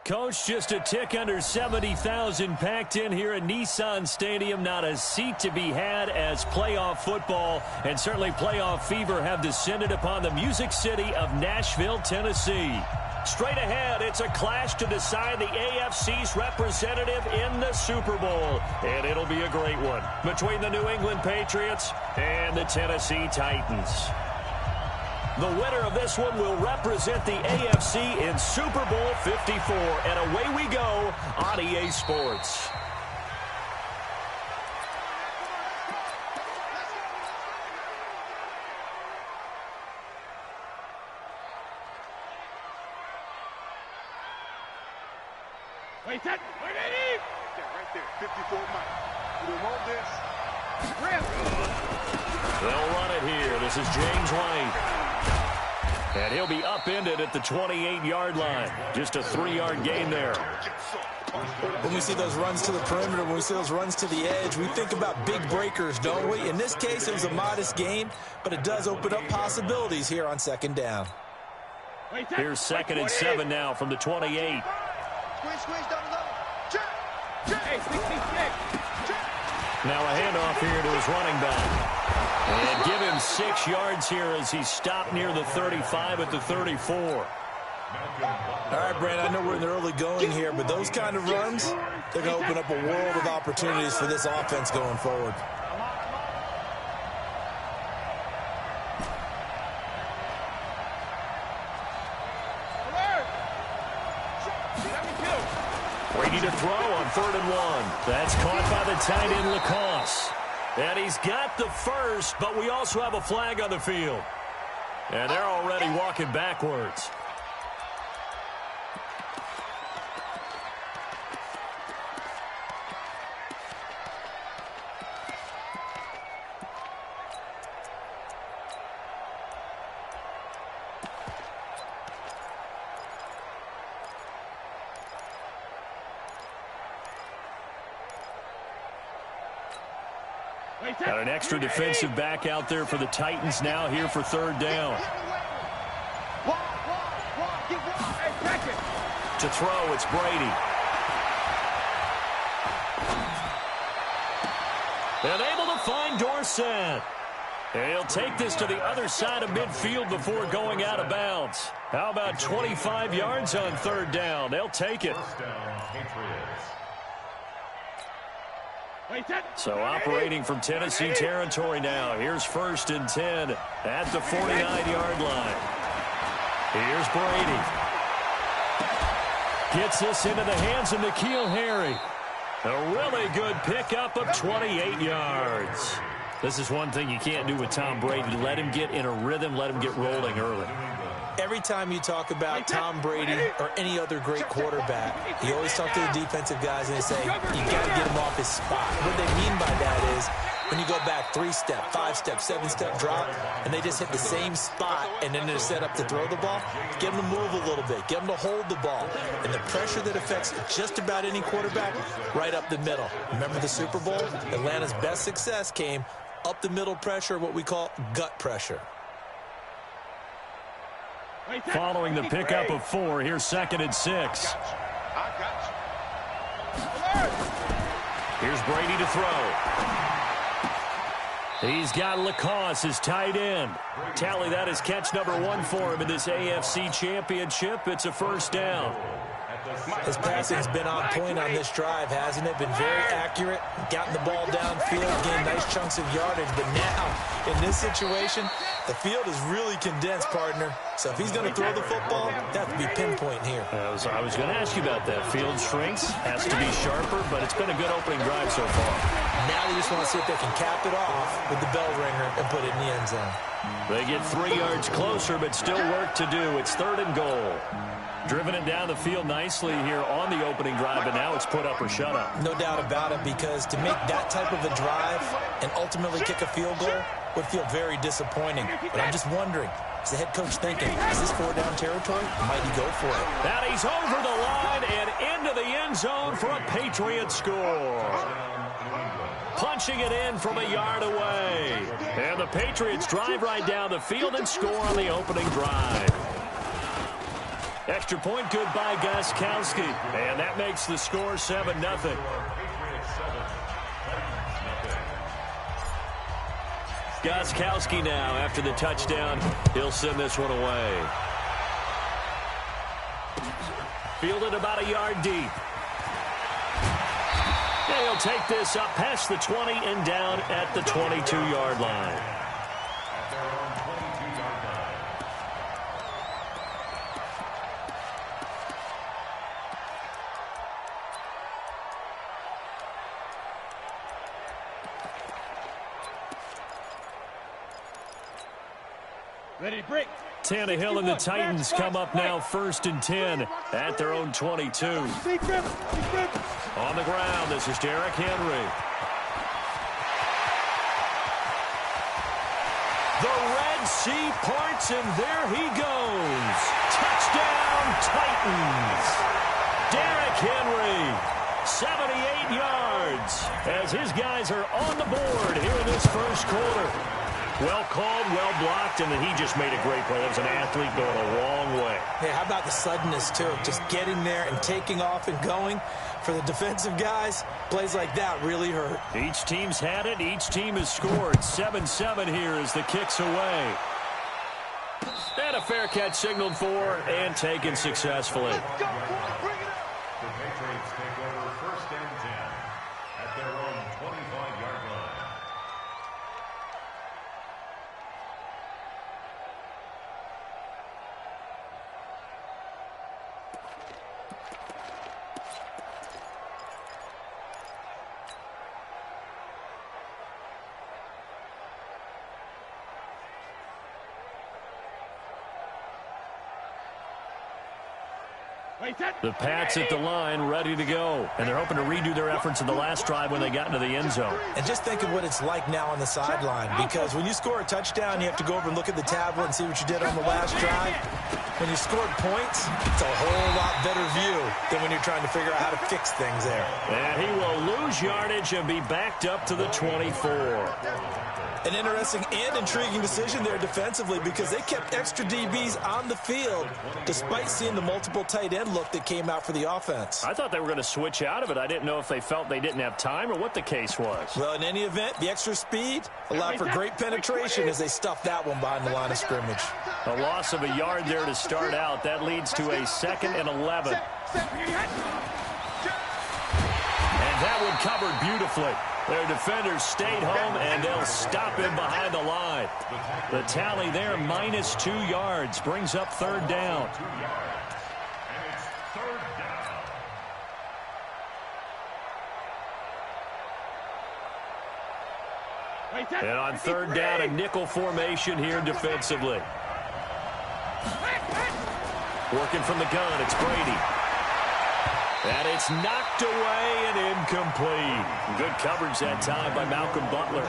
Coach, just a tick under 70,000 packed in here at Nissan Stadium. Not a seat to be had as playoff football and certainly playoff fever have descended upon the Music City of Nashville, Tennessee. Straight ahead, it's a clash to decide the AFC's representative in the Super Bowl. And it'll be a great one between the New England Patriots and the Tennessee Titans. The winner of this one will represent the AFC in Super Bowl 54. And away we go on EA Sports. Wait, that, wait, Eddie! Right there, 54 Mike. We hold this. They'll run it here. This is James White. And he'll be upended at the 28-yard line. Just a 3-yard gain there. When we see those runs to the perimeter, when we see those runs to the edge, we think about big breakers, don't we? In this case, it was a modest gain, but it does open up possibilities here on second down. Here's 2nd and 7 now from the 28. Now a handoff here to his running back. And give him 6 yards here as he's stopped near the 35 at the 34. All right, Brandon, I know we're in the early going here, but those kind of runs, they're going to open up a world of opportunities for this offense going forward. Ready to throw on 3rd and 1. That's caught by the tight end, Lacoste. And he's got the first, but we also have a flag on the field. And they're already walking backwards. Got an extra defensive back out there for the Titans now here for 3rd down. To throw, it's Brady. And able to find Dorsett. And he'll take this to the other side of midfield before going out of bounds. How about 25 yards on 3rd down? They'll take it. So operating from Tennessee territory now. Here's 1st and 10 at the 49-yard line. Here's Brady. Gets this into the hands of N'Keal Harry. A really good pickup of 28 yards. This is one thing you can't do with Tom Brady. Let him get in a rhythm, let him get rolling early. Every time you talk about Tom Brady or any other great quarterback, you always talk to the defensive guys and they say, you got to get him off his spot. What they mean by that is when you go back 3-step, 5-step, 7-step drop, and they just hit the same spot, and then they're set up to throw the ball, get them to move a little bit, get them to hold the ball. And the pressure that affects just about any quarterback, right up the middle. Remember the Super Bowl? Atlanta's best success came up the middle pressure, what we call gut pressure. Following the pickup of 4, here's 2nd and 6. Here's Brady to throw. He's got Lacoste, his tight end. Tally that as catch number 1 for him in this AFC Championship. It's a 1st down. His passing's been on point on this drive, hasn't it? Been very accurate, gotten the ball downfield, gained nice chunks of yardage. But now, in this situation, the field is really condensed, partner. So if he's going to throw the football, that has to be pinpoint here. I was going to ask you about that. Field shrinks, has to be sharper, but it's been a good opening drive so far. Now they just want to see if they can cap it off with the bell ringer and put it in the end zone. They get 3 yards closer, but still work to do. It's 3rd and goal. Driven it down the field nicely here on the opening drive, but now it's put up or shut up. No doubt about it, because to make that type of a drive and ultimately kick a field goal would feel very disappointing. But I'm just wondering, is the head coach thinking, is this 4-down territory? Might he go for it? And he's over the line and into the end zone for a Patriot score. Punching it in from a yard away. And the Patriots drive right down the field and score on the opening drive. Extra point good by Gostkowski. And that makes the score 7-0. Gostkowski now after the touchdown. He'll send this one away. Fielded about a yard deep. And he'll take this up past the 20 and down at the 22-yard line. Ready to break. Tannehill and the Titans come up now 1st and 10 at their own 22. On the ground, this is Derrick Henry. The Red Sea parts, and there he goes. Touchdown, Titans. Derrick Henry, 78 yards, as his guys are on the board here in this first quarter. Well called, well blocked, and then he just made a great play. That was an athlete going a long way. Hey, how about the suddenness, too? Just getting there and taking off and going. For the defensive guys, plays like that really hurt. Each team's had it. Each team has scored. 7-7 here as the kick's away. And a fair catch signaled for and taken successfully. The Patriots take over 1st and 10 at their own 25-yard line. The Pats at the line, ready to go. And they're hoping to redo their efforts in the last drive when they got into the end zone. And just think of what it's like now on the sideline, because when you score a touchdown, you have to go over and look at the tablet and see what you did on the last drive. When you scored points, it's a whole lot better view than when you're trying to figure out how to fix things there. And he will lose yardage and be backed up to the 24. An interesting and intriguing decision there defensively, because they kept extra DBs on the field despite seeing the multiple tight end look that came out for the offense. I thought they were going to switch out of it. I didn't know if they felt they didn't have time or what the case was. Well, in any event, the extra speed allowed for great penetration as they stuffed that one behind the line of scrimmage. A loss of a yard there to start out. That leads to a 2nd and 11. And that one covered beautifully. Their defenders stayed home, and they'll stop him behind the line. The tally there, -2 yards, brings up 3rd down. And it's 3rd down. And on 3rd down, a nickel formation here defensively. Working from the gun, it's Brady. And it's knocked away and incomplete. Good coverage that time by Malcolm Butler.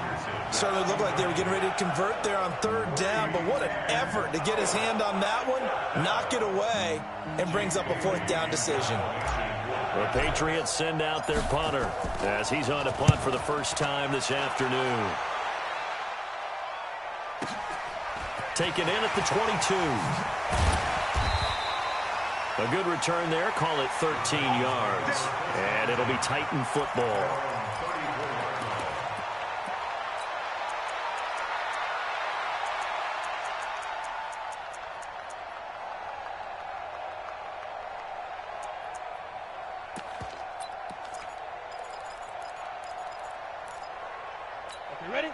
Certainly looked like they were getting ready to convert there on 3rd down, but what an effort to get his hand on that one, knock it away, and brings up a 4th down decision. The Patriots send out their punter as he's on a punt for the first time this afternoon. Taken in at the 22. A good return there. Call it 13 yards. And it'll be Titan football.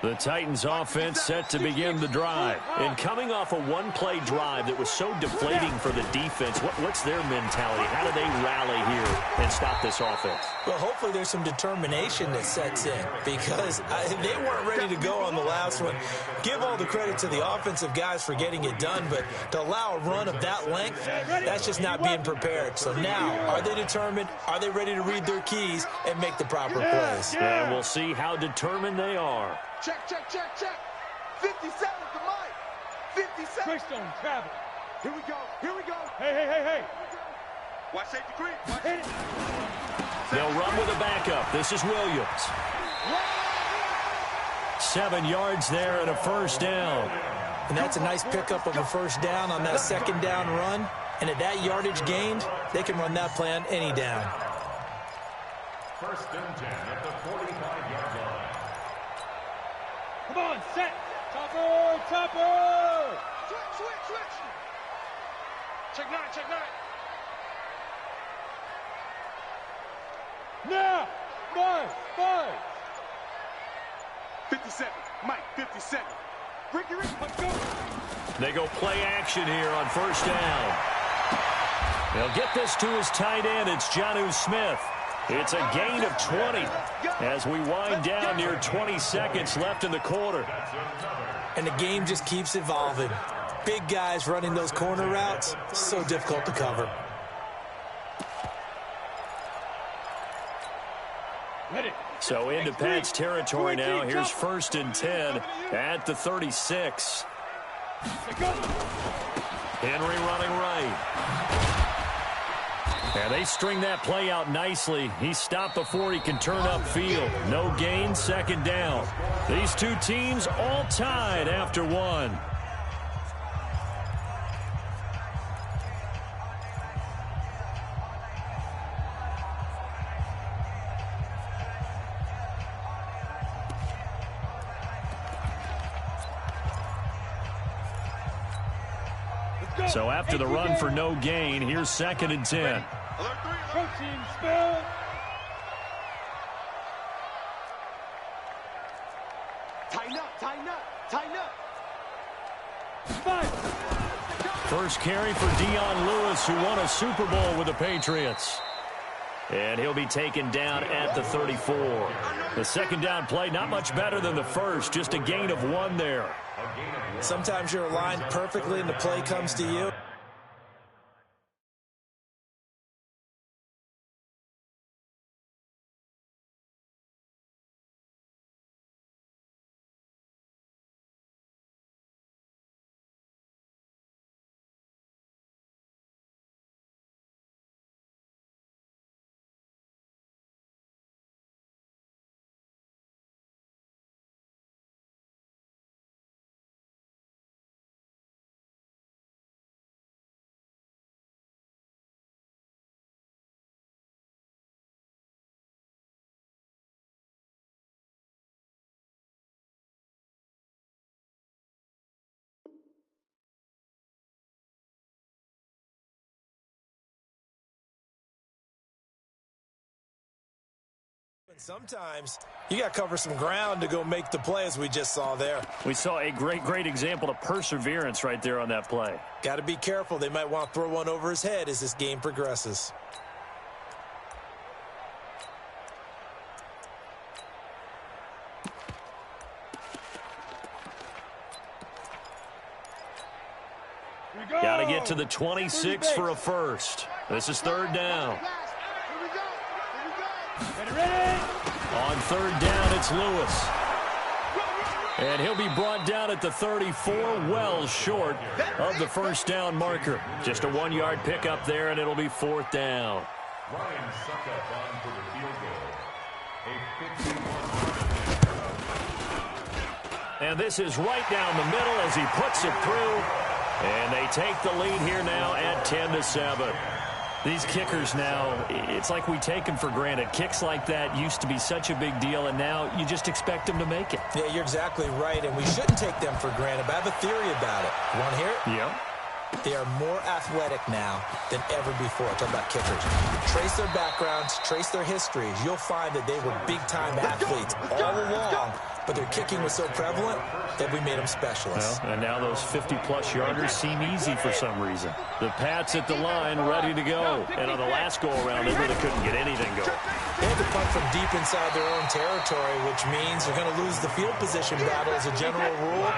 The Titans offense set to begin the drive. And coming off a one-play drive that was so deflating for the defense, what's their mentality? How do they rally here and stop this offense? Well, hopefully there's some determination that sets in, because they weren't ready to go on the last one. Give all the credit to the offensive guys for getting it done, but to allow a run of that length, that's just not being prepared. So now, are they determined? Are they ready to read their keys and make the proper plays? And we'll see how determined they are. Check, check, check, check. 57 to Mike. 57. Greystone, travel. Here we go. Here we go. Hey, hey, hey, hey. Watch safety creep. Hit it. They'll run with a backup. This is Williams. 7 yards there and a first down. And that's a nice pickup of a first down on that 2nd down run. And at that yardage gained, they can run that play on any down. First and 10 at the 45-yard line. Come on, set. Topper, topper. Switch. Check nine. Now, five. 57, Mike, 57. Ricky, let's go. They go play action here on first down. They'll get this to his tight end. It's Jonnu Smith. It's a gain of 20 as we wind down near 20 seconds left in the quarter. And the game just keeps evolving. Big guys running those corner routes, so difficult to cover. So into Pat's territory now. Here's first and 10 at the 36. Henry running right. And they string that play out nicely. He stopped before he can turn upfield. No gain, second down. These two teams all tied after one. So after the run for no gain, here's second and 10. Protein spill. Tighten up. 5. First carry for Dion Lewis, who won a Super Bowl with the Patriots. And he'll be taken down at the 34. The second down play, not much better than the first, just a gain of 1 there. Sometimes you're aligned perfectly and the play comes to you. Sometimes you got to cover some ground to go make the play, as we just saw there. We saw a great example of perseverance right there on that play. Got to be careful. They might want to throw one over his head as this game progresses. Got to get to the 26 for a first. This is third down. On third down, it's Lewis. And he'll be brought down at the 34, well short of the first down marker. Just a 1-yard pickup there, and it'll be fourth down. Ryan Suckup on for the field goal. A 51. And this is right down the middle as he puts it through. And they take the lead here now at 10-7. These kickers now, it's like we take them for granted. Kicks like that used to be such a big deal, and now you just expect them to make it. Yeah, you're exactly right, and we shouldn't take them for granted, but I have a theory about it. You want to hear it? Yeah. They are more athletic now than ever before. Talk about kickers. Trace their backgrounds, trace their histories. You'll find that they were big-time athletes all along, but their kicking was so prevalent that we made them specialists. Well, and now those 50-plus yarders seem easy for some reason. The Pats at the line, ready to go. And on the last go-around, they really couldn't get anything going. They had to punt from deep inside their own territory, which means they're going to lose the field position battle as a general rule.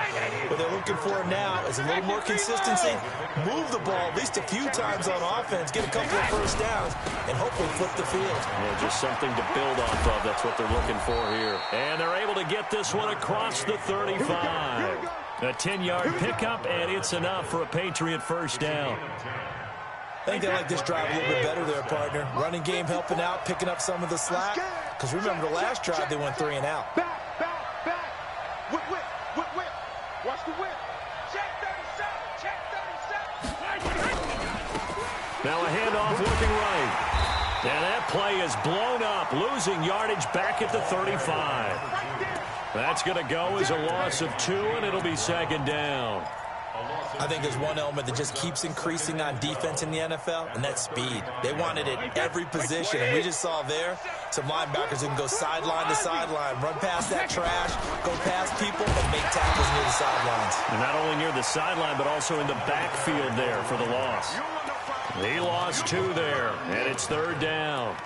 What they're looking for now is a little more consistency, move the ball at least a few times on offense, get a couple of first downs, and hopefully flip the field. Yeah, just something to build off of. That's what they're looking for here. And they're able to get this one across the 35. A 10-yard pickup, and it's enough for a Patriot first down. I think they like this drive a little bit better there, partner. Running game helping out, picking up some of the slack. Because remember, the last drive, they went 3 and out. Back. Whip. Watch the whip. Check 37. Now a handoff working right. And that play is blown up, losing yardage back at the 35. That's going to go as a loss of 2, and it'll be second down. I think there's one element that just keeps increasing on defense in the NFL, and that's speed. They want it at every position, and we just saw there some linebackers who can go sideline to sideline, run past that trash, go past people, and make tackles near the sidelines. And not only near the sideline, but also in the backfield there for the loss. He lost 2 there, and it's third down.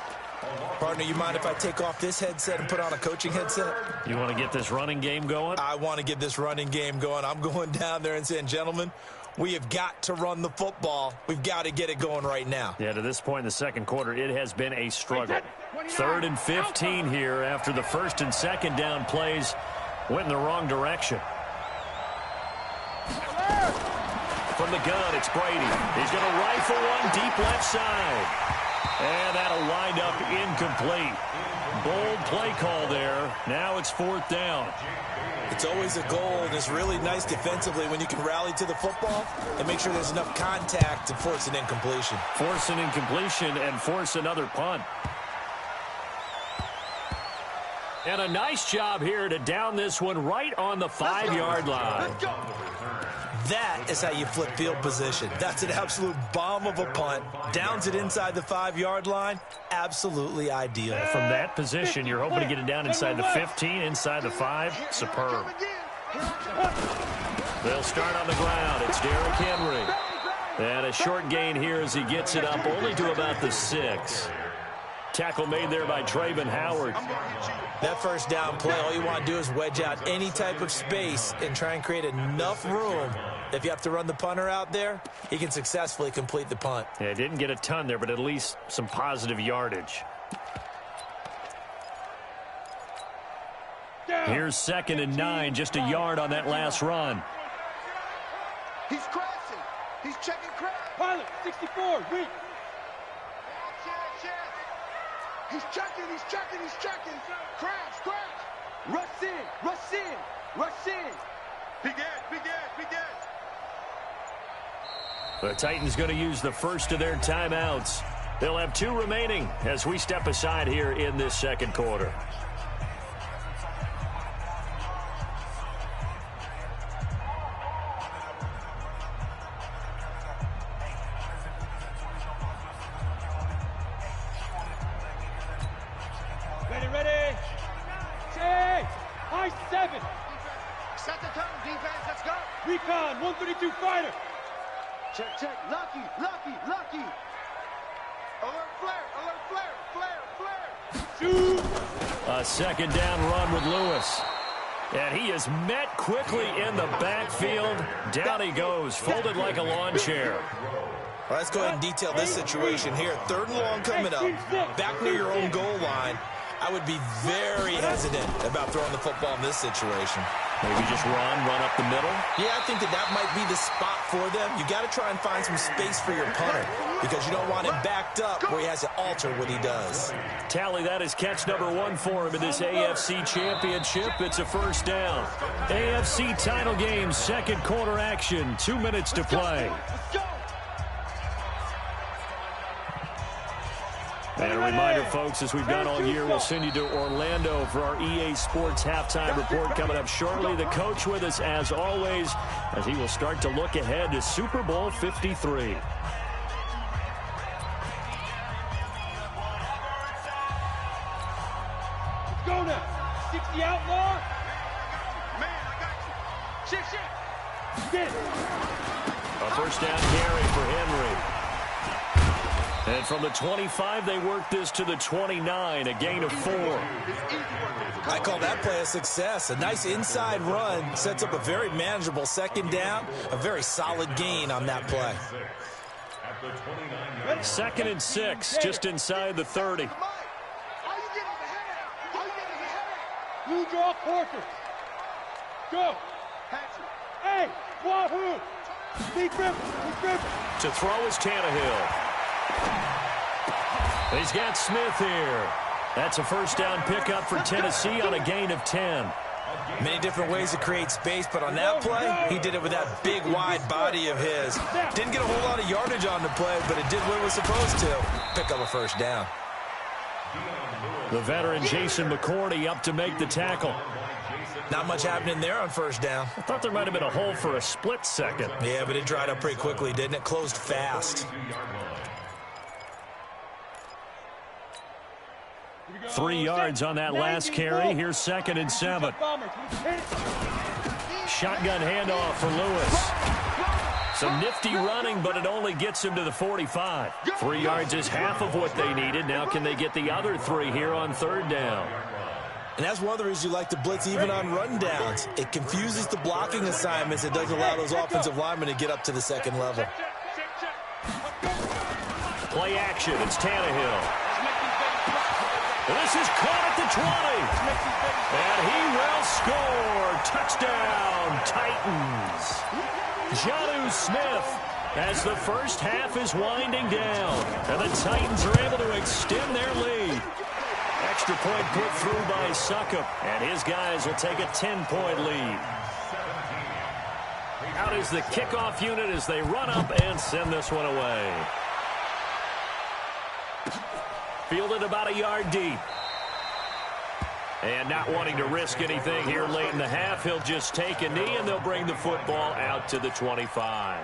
Partner, you mind if I take off this headset and put on a coaching headset? You want to get this running game going? I want to get this running game going. I'm going down there and saying, gentlemen, we have got to run the football. We've got to get it going right now. Yeah, to this point in the second quarter, it has been a struggle. 3rd and 15 here after the first and second down plays went in the wrong direction. From the gun, it's Brady. He's going to rifle one deep left side. And that'll wind up incomplete. Bold play call there. Now it's 4th down. It's always a goal, and it's really nice defensively when you can rally to the football and make sure there's enough contact to force an incompletion. Force an incompletion and force another punt. And a nice job here to down this one right on the 5-yard line. Let's go. That is how you flip field position. That's an absolute bomb of a punt. Downs it inside the 5-yard line. Absolutely ideal. From that position, you're hoping to get it down inside the 15, inside the 5. Superb. They'll start on the ground. It's Derrick Henry. And a short gain here as he gets it up only to about the 6. Tackle made there by Trayvon Howard. That first down play, all you want to do is wedge out any type of space and try and create enough room. If you have to run the punter out there, he can successfully complete the punt. Yeah, didn't get a ton there, but at least some positive yardage. Here's 2nd and 9, just a yard on that last run. He's crashing. He's checking crash. Pilot, 64, reach. He's checking. Crash. Rush in. Begin. The Titans going to use the first of their timeouts. They'll have 2 remaining as we step aside here in this second quarter. Ready. Hey, high 7. Set the tone, defense. Let's go. Recon, 132 fighter. Check. Lucky. Alert, flare. Shoot. A second down run with Lewis. And he is met quickly in the backfield. Down he goes, folded like a lawn chair. Well, let's go ahead and detail this situation here. 3rd and long coming up. Back near your own goal line. I would be very hesitant about throwing the football in this situation. Maybe just run up the middle. Yeah, I think that might be the spot for them. You got to try and find some space for your punter because you don't want him backed up where he has to alter what he does. Tally, that is catch number 1 for him in this AFC Championship. It's a first down. AFC title game, second quarter action. 2 minutes to play. And a reminder, folks, as we've done all year, we'll send you to Orlando for our EA Sports halftime report coming up shortly. The coach with us, as always, as he will start to look ahead to Super Bowl 53. Let's go now. 60 outlaw. Man, I got you. Shit. Get. A first down carry for Henry. And from the 25, they work this to the 29, a gain of 4. I call that play a success. A nice inside run sets up a very manageable second down, a very solid gain on that play. 2nd and 6, just inside the 30. Blue draw quarters. Go. Hey, wahoo. Big rip. To throw is Tannehill. He's got Smith here. That's a first down pickup for Tennessee on a gain of 10. Many different ways to create space, but on that play, he did it with that big, wide body of his. Didn't get a whole lot of yardage on the play, but it did what it was supposed to. Pick up a first down. The veteran Jason McCourty up to make the tackle. Not much happening there on first down. I thought there might have been a hole for a split second. Yeah, but it dried up pretty quickly, didn't it? Closed fast. 3 yards on that last carry. Here's 2nd and 7. Shotgun handoff for Lewis. Some nifty running, but it only gets him to the 45. 3 yards is half of what they needed. Now can they get the other 3 here on 3rd down? And that's one of the reasons you like to blitz even on run downs. It confuses the blocking assignments. It doesn't allow those offensive linemen to get up to the 2nd level. Play action. It's Tannehill. This is caught at the 20. And he will score. Touchdown, Titans. Jonnu Smith as the first half is winding down. And the Titans are able to extend their lead. Extra point put through by Succop. And his guys will take a 10-point lead. Out is the kickoff unit as they run up and send this one away. Fielded about a yard deep. And not wanting to risk anything here late in the half, he'll just take a knee and they'll bring the football out to the 25.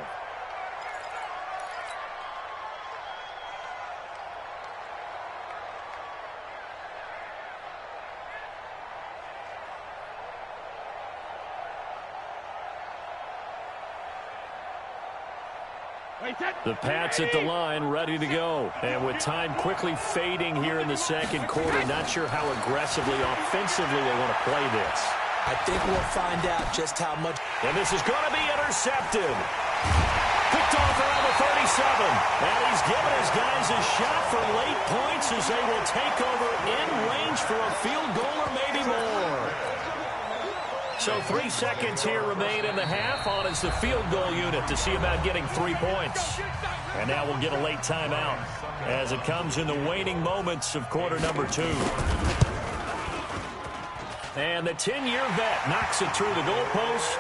The Pats at the line, ready to go. And with time quickly fading here in the 2nd quarter, not sure how aggressively, offensively they want to play this. I think we'll find out just how much. And this is going to be intercepted. Picked off around the 37. And he's giving his guys a shot for late points as they will take over in range for a field goal or maybe more. So 3 seconds here remain in the half. On is the field goal unit to see about getting 3 points. And now we'll get a late timeout as it comes in the waning moments of quarter number 2. And the 10-year vet knocks it through the goalpost.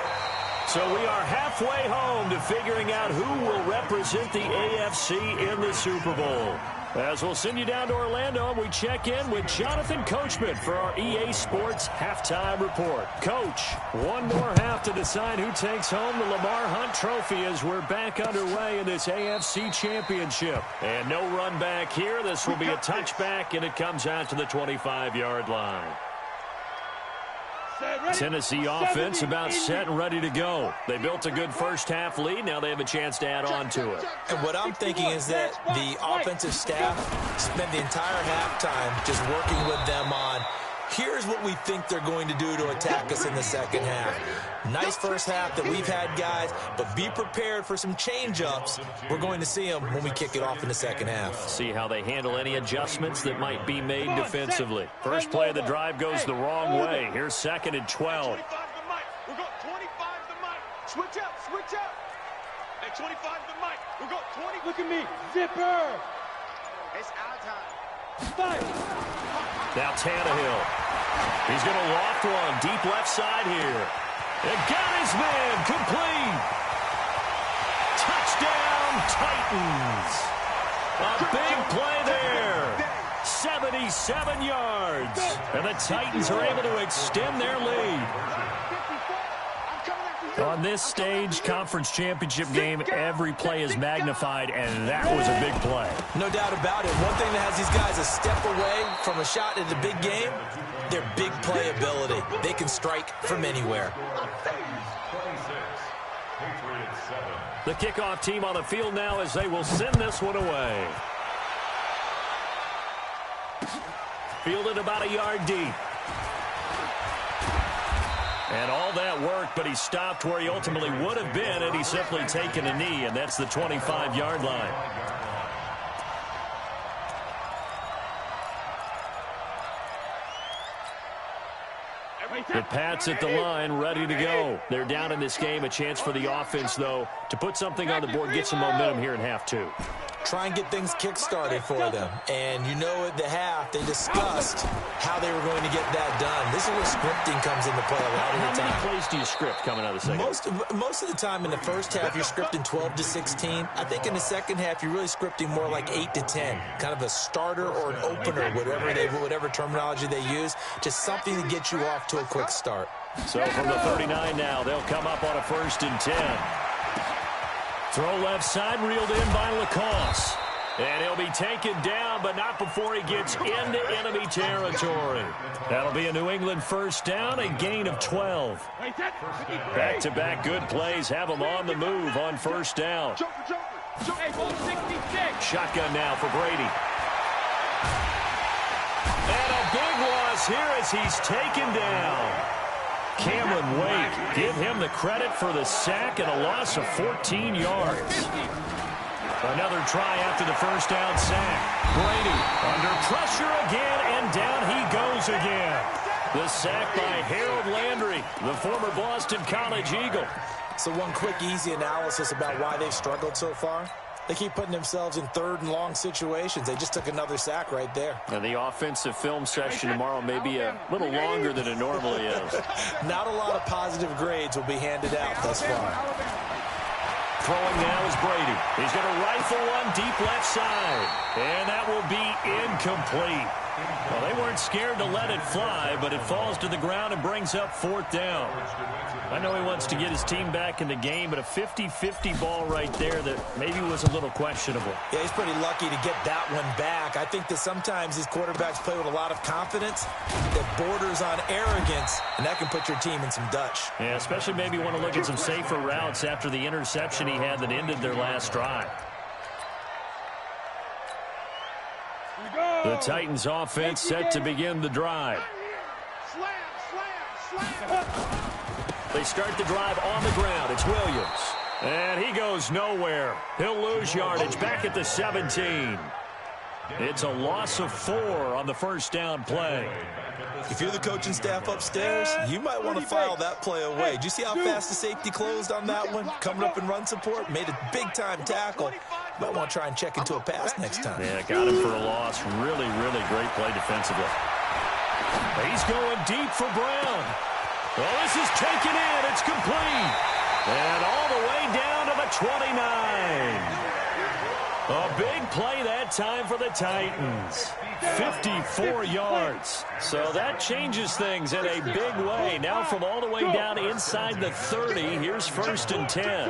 So we are halfway home to figuring out who will represent the AFC in the Super Bowl. As we'll send you down to Orlando, we check in with Jonathan Coachman for our EA Sports Halftime Report. Coach, one more half to decide who takes home the Lamar Hunt Trophy as we're back underway in this AFC Championship. And no run back here. This will be a touchback, and it comes out to the 25-yard line. Tennessee offense about set and ready to go. They built a good first half lead. Now they have a chance to add on to it. And what I'm thinking is that the offensive staff spent the entire halftime just working with them on, here's what we think they're going to do to attack us in the 2nd half. Nice first half that we've had, guys, but be prepared for some change-ups. We're going to see them when we kick it off in the 2nd half. See how they handle any adjustments that might be made defensively. First play of the drive goes the wrong way. Here's 2nd and 12. We've got 25 to the mic. Switch up, switch up. Hey, 25 to the mic. We've got 20. Look at me. Zipper. It's our time. Fight. Now Tannehill. He's going to loft one deep left side here. And got his man complete. Touchdown, Titans. A big play there. 77 yards. And the Titans are able to extend their lead. On this stage, conference championship game, every play is magnified, and that was a big play. No doubt about it. One thing that has these guys a step away from a shot in the big game, their big play ability. They can strike from anywhere. The kickoff team on the field now as they will send this one away. Fielded about a yard deep. And all that worked, but he stopped where he ultimately would have been had he simply taken a knee, and that's the 25-yard line. The Pats at the line, ready to go. They're down in this game. A chance for the offense, though, to put something on the board, get some momentum here in half 2. try and get things kick-started for them. And you know at the half, they discussed how they were going to get that done. This is where scripting comes into play a lot of the time. How many plays do you script coming out of the second? Most of the time in the first half, you're scripting 12 to 16. I think in the second half, you're really scripting more like 8 to 10. Kind of a starter or an opener, whatever terminology they use. Just something to get you off to a quick start. So from the 39 now, they'll come up on a 1st and 10. Throw left side, reeled in by Lacoste. And he'll be taken down, but not before he gets into enemy territory. That'll be a New England 1st down, a gain of 12. Back-to-back good plays have them on the move on 1st down. Shotgun now for Brady. And a big loss here as he's taken down. Cameron Wake, give him the credit for the sack and a loss of 14 yards. Another try after the 1st down sack. Brady under pressure again, and down he goes again. The sack by Harold Landry, the former Boston College Eagle. So one quick, easy analysis about why they've struggled so far. They keep putting themselves in 3rd and long situations. They just took another sack right there. And the offensive film session tomorrow may be a little longer than it normally is. Not a lot of positive grades will be handed out thus far. Throwing now is Brady. He's going to rifle one deep left side. And that will be incomplete. Well, they weren't scared to let it fly, but it falls to the ground and brings up 4th down. I know he wants to get his team back in the game, but a 50-50 ball right there that maybe was a little questionable. Yeah, he's pretty lucky to get that one back. I think that sometimes these quarterbacks play with a lot of confidence that borders on arrogance, and that can put your team in some Dutch. Yeah, especially maybe want to look at some safer routes after the interception he had that ended their last drive. The Titans offense set to begin the drive. They start the drive on the ground. It's Williams. And he goes nowhere. He'll lose yardage back at the 17. It's a loss of 4 on the 1st down play. If you're the coaching staff upstairs, you might want to file that play away. Did you see how fast the safety closed on that one? Coming up in run support, made a big-time tackle. Might want to try and check into a pass next time. Yeah, got him for a loss. Really, really great play defensively. He's going deep for Brown. Well, this is taken in. It's complete. And all the way down to the 29. A big play that time for the Titans. 54 yards. So that changes things in a big way. Now from all the way down inside the 30, here's 1st and 10.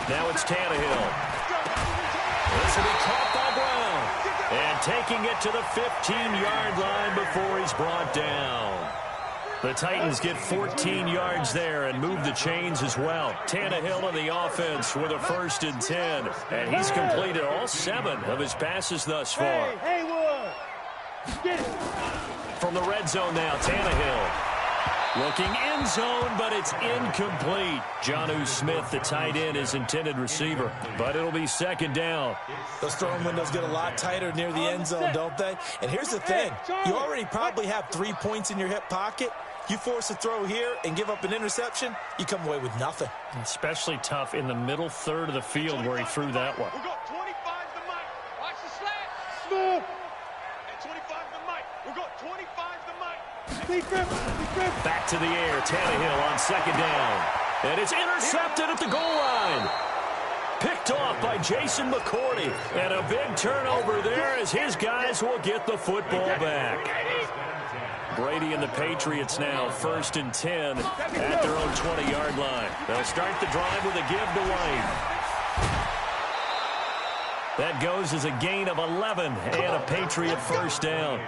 Now it's Tannehill. This will be caught by Brown. And taking it to the 15-yard line before he's brought down. The Titans get 14 yards there and move the chains as well. Tannehill in the offense with a 1st and 10. And he's completed all 7 of his passes thus far. From the red zone now, Tannehill. Looking end zone, but it's incomplete. Jonnu Smith, the tight end, is intended receiver. But it'll be 2nd down. Those throwing windows get a lot tighter near the end zone, don't they? And here's the thing. You already probably have 3 points in your hip pocket. You force a throw here and give up an interception, you come away with nothing. Especially tough in the middle 3rd of the field where he threw that one. We'll go 25 to Mike. Watch the slant. Smooth. And 25 to Mike. We'll go 25 to Mike. Back to the air. Tannehill on 2nd down. And it's intercepted at the goal line. Picked off by Jason McCourty. And a big turnover there as his guys will get the football back. Brady and the Patriots now 1st and 10 at their own 20-yard line. They'll start the drive with a give to White. That goes as a gain of 11 and a Patriot 1st down.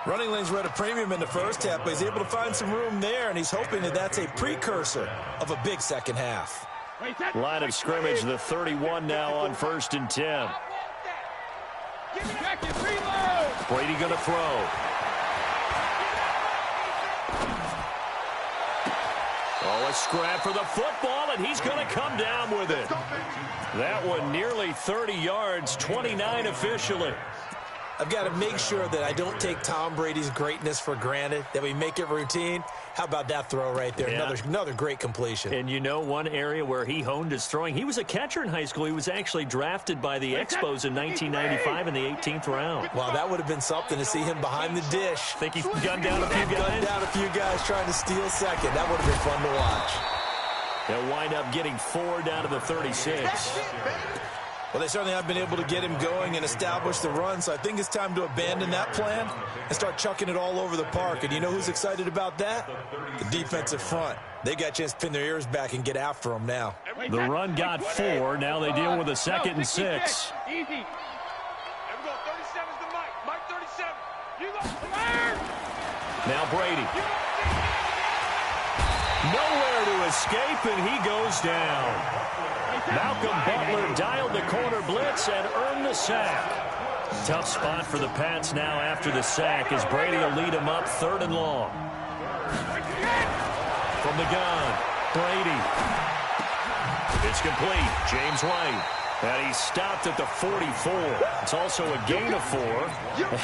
Running lanes were at a premium in the first half, but he's able to find some room there, and he's hoping that that's a precursor of a big second half. Line of scrimmage, the 31 now on 1st and 10. Brady going to throw. Oh, a scrap for the football, and he's going to come down with it. That one nearly 30 yards, 29 officially. I've got to make sure that I don't take Tom Brady's greatness for granted, that we make it routine. How about that throw right there? Yeah. Another great completion. And you know one area where he honed his throwing, he was a catcher in high school. He was actually drafted by the Expos in 1995 in the 18th round. Wow, that would have been something to see him behind the dish. Think he's gunned down a few guys? Gunned down a few guys trying to steal second. That would have been fun to watch. They'll wind up getting 4 down to the 36. Well, they certainly haven't been able to get him going and establish the run, so I think it's time to abandon that plan and start chucking it all over the park. And you know who's excited about that? The defensive front. They got a chance to pin their ears back and get after him now. The run got 4. Now they deal with a 2nd and 6. Easy. There we go. 37's the mic. Mike 37. You go. Now Brady. Nowhere to escape, and he goes down. Malcolm Butler dialed the corner blitz and earned the sack. Tough spot for the Pats now after the sack as Brady will lead him up 3rd and long. From the gun, Brady. It's complete. James White. And he stopped at the 44. It's also a gain of 4.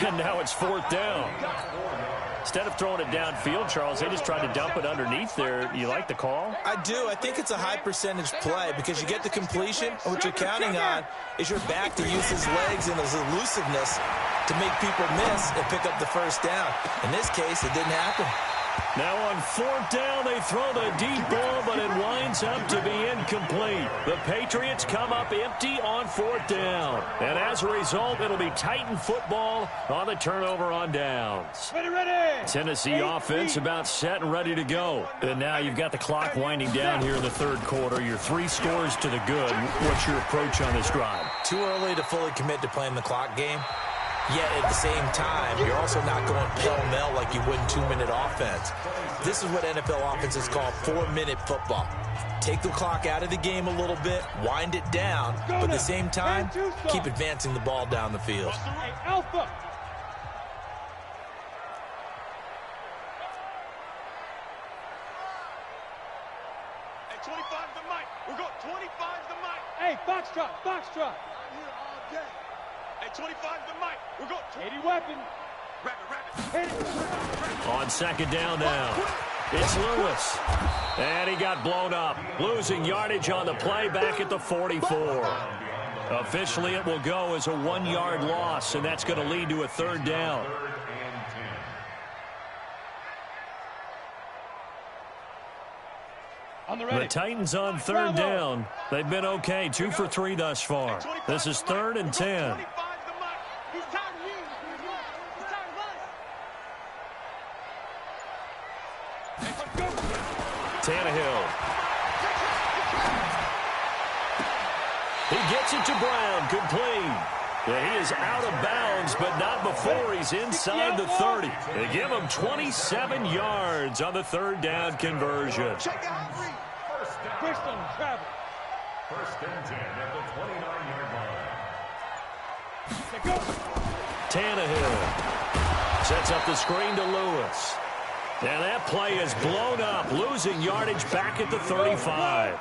And now it's 4th down. Instead of throwing it downfield, Charles, they just tried to dump it underneath there. You like the call? I do. I think it's a high percentage play because you get the completion, and what you're counting on is your back to use his legs and his elusiveness to make people miss and pick up the 1st down. In this case, it didn't happen. Now on 4th down, they throw the deep ball, but it winds up to be incomplete. The Patriots come up empty on 4th down. And as a result, it'll be Titan football on the turnover on downs. Ready. Tennessee offense about set and ready to go. And now you've got the clock winding down here in the 3rd quarter. You're 3 scores to the good. What's your approach on this drive? Too early to fully commit to playing the clock game. Yet at the same time, you're also not going pell-mell like you would in 2-minute offense. This is what NFL offenses call 4-minute football. Take the clock out of the game a little bit, wind it down, but at the same time, keep advancing the ball down the field. Hey, Alpha. Hey, 25's the mic. We'll go. 25's the mic. Hey, Foxtrot. Foxtrot. Here all day. Hey, 25's the mic. We'll go. 80 weapon. Rapid. Hit it. On 2nd down now, it's Lewis. And he got blown up, losing yardage on the play back at the 44. Officially, it will go as a 1-yard loss, and that's going to lead to a 3rd down. The Titans on 3rd down. They've been okay, 2 for 3 thus far. This is 3rd and 10. Tannehill. He gets it to Brown, complete. Yeah, he is out of bounds, but not before he's inside the 30. They give him 27 yards on the 3rd down conversion. Check out Reed. First and travel. 1st and 10 at the 29-yard line. Go. Tannehill sets up the screen to Lewis. And that play is blown up, losing yardage back at the 35.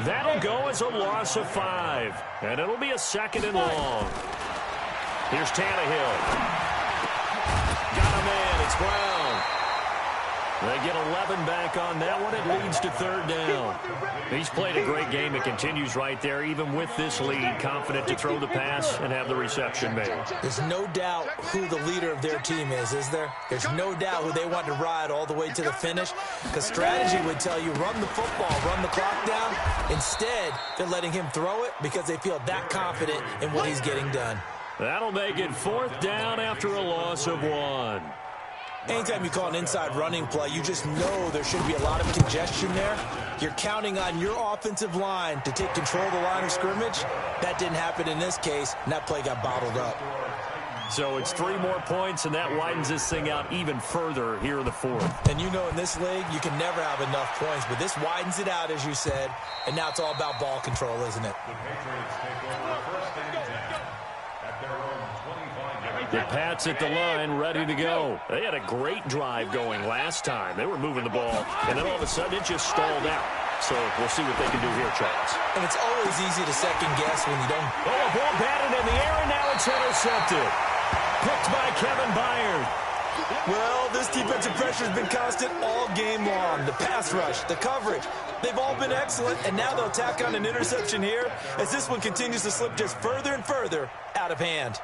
That'll go as a loss of 5. And it'll be a 2nd and long. Here's Tannehill. Got him in. It's Brown. They get 11 back on that one. It leads to 3rd down. He's played a great game. It continues right there, even with this lead. Confident to throw the pass and have the reception made. There's no doubt who the leader of their team is there? There's no doubt who they want to ride all the way to the finish. Because strategy would tell you, run the football, run the clock down. Instead, they're letting him throw it because they feel that confident in what he's getting done. That'll make it 4th down after a loss of 1. Anytime you call an inside running play, you just know there should be a lot of congestion there. You're counting on your offensive line to take control of the line of scrimmage. That didn't happen in this case, and that play got bottled up. So it's 3 more points, and that widens this thing out even further here in the 4th. And you know in this league, you can never have enough points, but this widens it out, as you said, and now it's all about ball control, isn't it? The Patriots take over 1st and 10 at their own 25-yard The Pats at the line, ready to go. They had a great drive going last time. They were moving the ball, and then all of a sudden it just stalled out. So we'll see what they can do here, Charles. And it's always easy to second guess when you don't. Oh, a ball batted in the air, and now it's intercepted. Picked by Kevin Byard. Well, this defensive pressure has been constant all game long. The pass rush, the coverage, they've all been excellent, and now they'll tack on an interception here as this one continues to slip just further and further out of hand.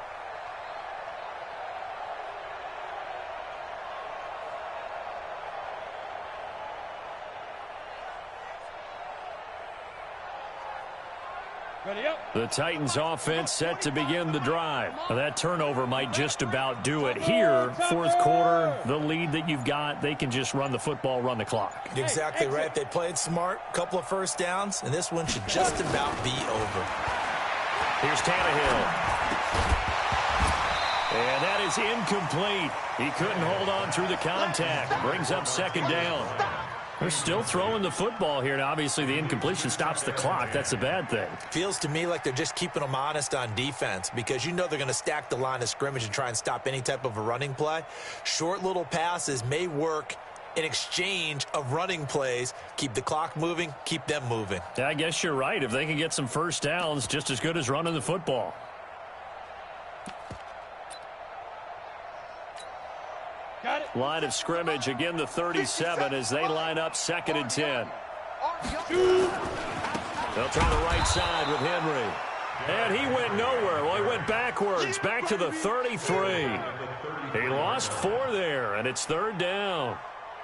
The Titans offense set to begin the drive. That turnover might just about do it here. Fourth quarter, the lead that you've got, they can just run the football, run the clock. Exactly right. They played smart, couple of first downs, and this one should just about be over. Here's Tannehill. And that is incomplete. He couldn't hold on through the contact. Brings up second down. They're still throwing the football here. Now, obviously, the incompletion stops the clock. That's a bad thing. Feels to me like they're just keeping them honest on defense because you know they're going to stack the line of scrimmage and try and stop any type of a running play. Short little passes may work in exchange of running plays. Keep the clock moving, keep them moving. Yeah, I guess you're right. If they can get some first downs, just as good as running the football. Line of scrimmage, again the 37 as they line up 2nd and 10. They'll try the right side with Henry. And he went nowhere. Well, he went backwards, back to the 33. He lost 4 there, and it's 3rd down.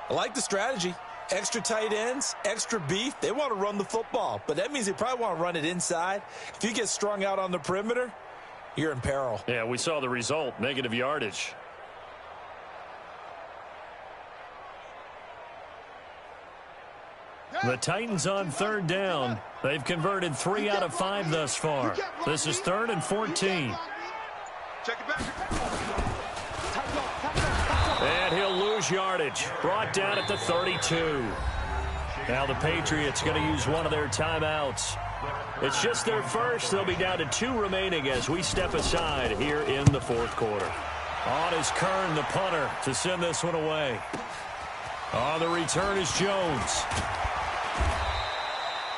I like the strategy. Extra tight ends, extra beef. They want to run the football, but that means they probably want to run it inside. If you get strung out on the perimeter, you're in peril. Yeah, we saw the result, negative yardage. The Titans on 3rd down. They've converted 3 out of 5 thus far. This is 3rd and 14. And he'll lose yardage. Brought down at the 32. Now the Patriots going to use one of their timeouts. It's just their first. They'll be down to 2 remaining as we step aside here in the 4th quarter. On is Kern, the punter, to send this one away. On the return is Jones.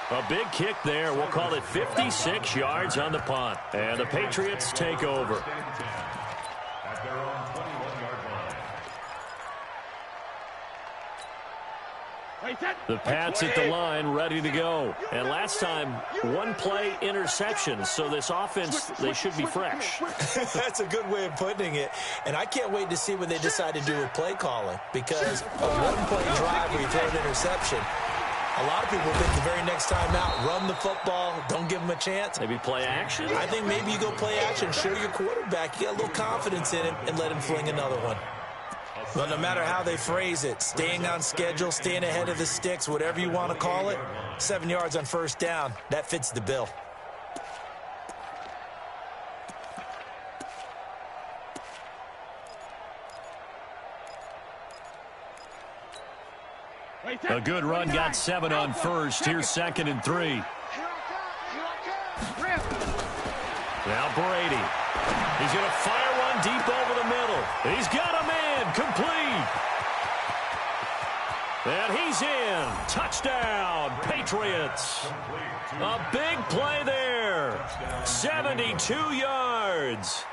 A big kick there. We'll call it 56 yards on the punt. And the Patriots take over. At their own 21-yard line. The Pats at the line, ready to go. And last time, 1-play interception. So this offense, they should be fresh. That's a good way of putting it. And I can't wait to see what they decide to do with play calling. Because a 1-play drive where you throw an interception, a lot of people think the very next time out, run the football, don't give them a chance. Maybe play action? I think maybe you go play action, show your quarterback, you got a little confidence in him, and let him fling another one. But no matter how they phrase it, staying on schedule, staying ahead of the sticks, whatever you want to call it, 7 yards on 1st down, that fits the bill. A good run, got 7 on 1st. Here's 2nd and 3. Now Brady. He's going to fire one deep over the middle. He's got a man, complete. And he's in. Touchdown, Patriots. A big play there. 72 yards.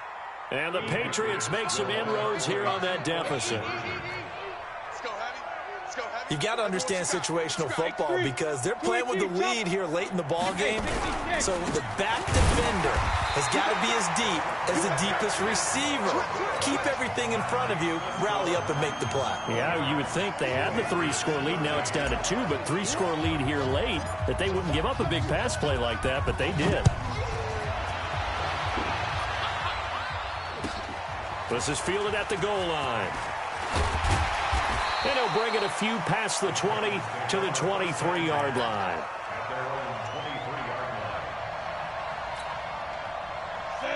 And the Patriots make some inroads here on that deficit. You've got to understand situational football because they're playing with the lead here late in the ball game. So the back defender has got to be as deep as the deepest receiver. Keep everything in front of you, rally up and make the play. Yeah, you would think they had the 3-score lead. Now it's down to 2, but 3-score lead here late, that they wouldn't give up a big pass play like that, but they did. This is fielded at the goal line. And he'll bring it a few past the 20 to the 23-yard line. At their own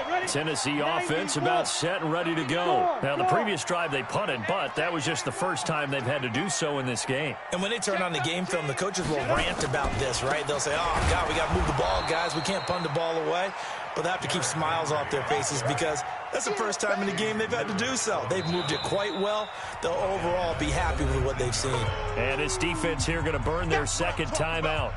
23-yard line. Tennessee offense about set and ready to go. Now, the previous drive they punted, but that was just the first time they've had to do so in this game. And when they turn on the game film, the coaches will rant about this, right? They'll say, oh, God, we got to move the ball, guys. We can't punt the ball away. but they have to keep smiles off their faces because that's the first time in the game they've had to do so. They've moved it quite well. They'll overall be happy with what they've seen. And this defense here going to burn their second timeout.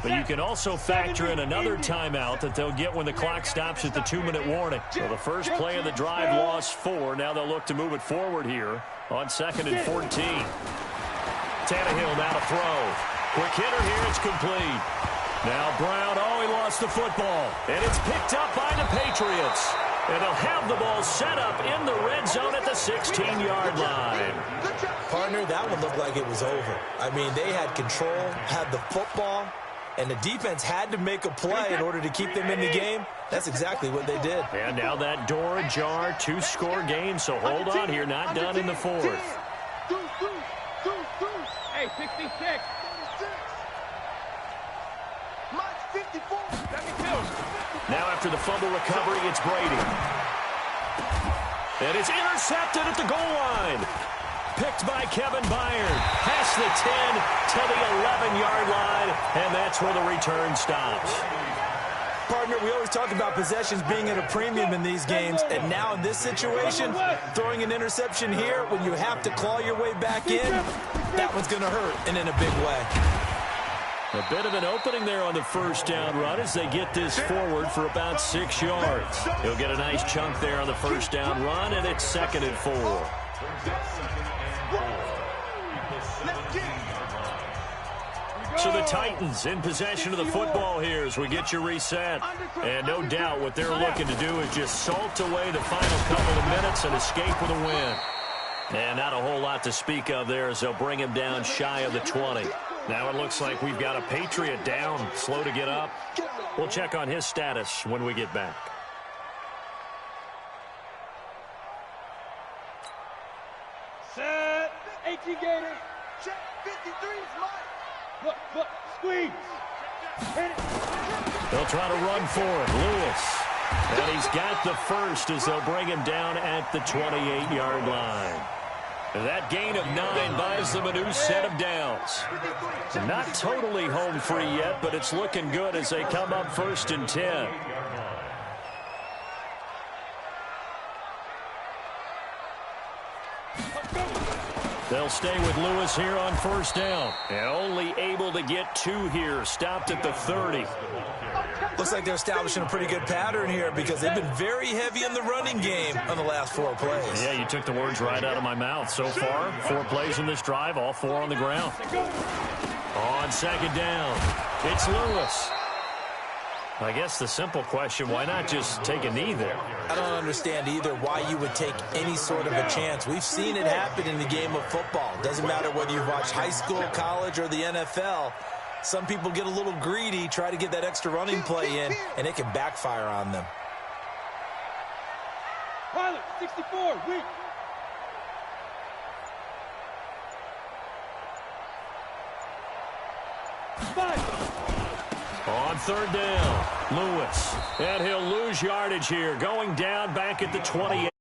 But you can also factor in another timeout that they'll get when the clock stops at the 2-minute warning. So the first play of the drive lost 4. Now they'll look to move it forward here on 2nd and 14. Tannehill now to throw. Quick hitter here. It's complete. Now Brown, he lost the football. And it's picked up by the Patriots. And they'll have the ball set up in the red zone at the 16-yard line. Partner, that one looked like it was over. I mean, they had control, had the football, and the defense had to make a play in order to keep them in the game. That's exactly what they did. And now that door ajar, 2-score game, so hold on here, not done in the 4th. Hey, 66. Now after the fumble recovery, it's Brady. And it's intercepted at the goal line. Picked by Kevin Byard. Past the 10 to the 11-yard line, and that's where the return stops. Partner, we always talk about possessions being at a premium in these games, and now in this situation, throwing an interception here when you have to claw your way back in, that one's going to hurt, and in a big way. A bit of an opening there on the first down run as they get this forward for about 6 yards. He'll get a nice chunk there on the first down run, and it's 2nd and 4. So the Titans in possession of the football here as we get you reset. And no doubt what they're looking to do is just salt away the final couple of minutes and escape with a win. And not a whole lot to speak of there as they'll bring him down shy of the 20. Now it looks like we've got a Patriot down, slow to get up. We'll check on his status when we get back. Set. 18 Gators. Check. 53 is mine. Look, squeeze. Hit it. They'll try to run for it. Lewis. And he's got the first as they'll bring him down at the 28-yard line. That gain of 9 buys them a new set of downs. Not totally home free yet, but it's looking good as they come up 1st and 10. They'll stay with Lewis here on 1st down. And only able to get 2 here. Stopped at the 30. Looks like they're establishing a pretty good pattern here because they've been very heavy in the running game on the last 4 plays. Yeah, you took the words right out of my mouth. So far, 4 plays in this drive, all 4 on the ground. On 2nd down, it's Lewis. I guess the simple question, why not just take a knee there? I don't understand either why you would take any sort of a chance. We've seen it happen in the game of football. Doesn't matter whether you've watched high school, college, or the NFL. Some people get a little greedy, try to get that extra running play in, and it can backfire on them. Pilot, 64, weak. On 3rd down, Lewis. And he'll lose yardage here, going down back at the 28.